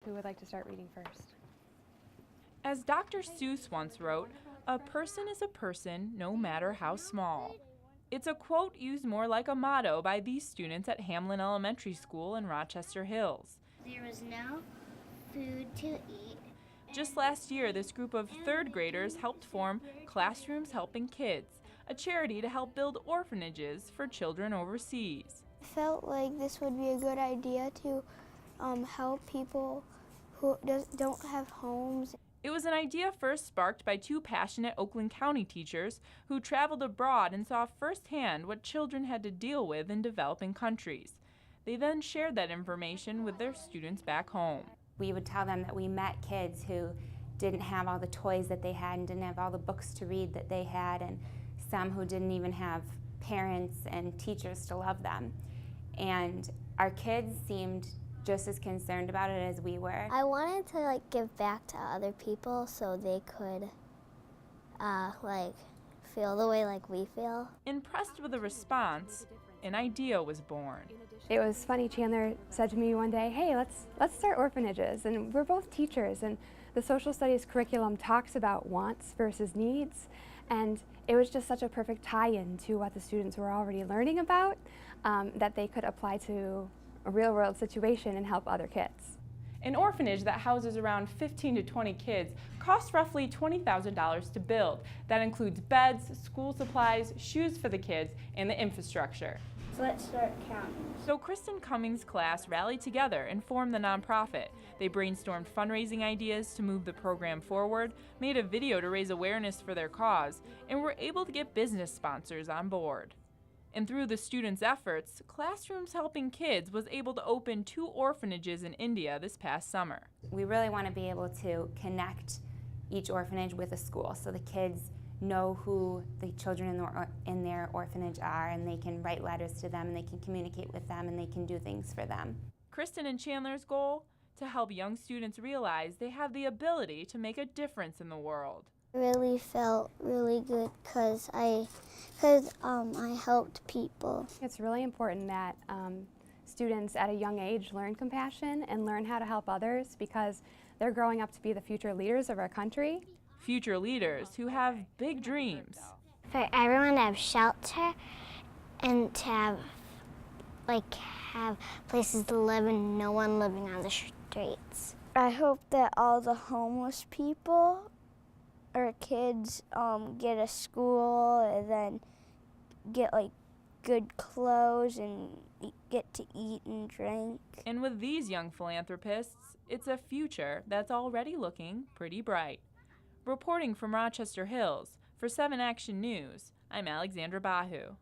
Who would like to start reading first? As Dr. Seuss once wrote, "A person is a person no matter how small." It's a quote used more like a motto by these students at Hamlin Elementary School in Rochester Hills. There was no food to eat. Just last year, this group of third graders helped form Classrooms Helping Kids, a charity to help build orphanages for children overseas. I felt like this would be a good idea to help people who don't have homes. It was an idea first sparked by two passionate Oakland County teachers who traveled abroad and saw firsthand what children had to deal with in developing countries. They then shared that information with their students back home. We would tell them that we met kids who didn't have all the toys that they had and didn't have all the books to read that they had, and some who didn't even have parents and teachers to love them. And our kids seemed just as concerned about it as we were. I wanted to give back to other people so they could feel the way we feel. Impressed with the response, an idea was born. It was funny, Chandler said to me one day, "Hey, let's start orphanages." And we're both teachers, and the social studies curriculum talks about wants versus needs. And it was just such a perfect tie-in to what the students were already learning about, that they could apply to a real-world situation and help other kids. An orphanage that houses around 15 to 20 kids costs roughly $20,000 to build. That includes beds, school supplies, shoes for the kids, and the infrastructure. So let's start counting. So Kristen Cummings' class rallied together and formed the nonprofit. They brainstormed fundraising ideas to move the program forward, made a video to raise awareness for their cause, and were able to get business sponsors on board. And through the students' efforts, Classrooms Helping Kids was able to open 2 orphanages in India this past summer. We really want to be able to connect each orphanage with a school so the kids know who the children in their orphanage are, and they can write letters to them, and they can communicate with them, and they can do things for them. Kristen and Chandler's goal? To help young students realize they have the ability to make a difference in the world. It really felt really good because I helped people. It's really important that students at a young age learn compassion and learn how to help others, because they're growing up to be the future leaders of our country. Future leaders who have big dreams. For everyone to have shelter and to have places to live and no one living on the streets. I hope that all the homeless people or kids get a school and then get good clothes and get to eat and drink. And with these young philanthropists, it's a future that's already looking pretty bright. Reporting from Rochester Hills, for 7 Action News, I'm Alexandra Bahu.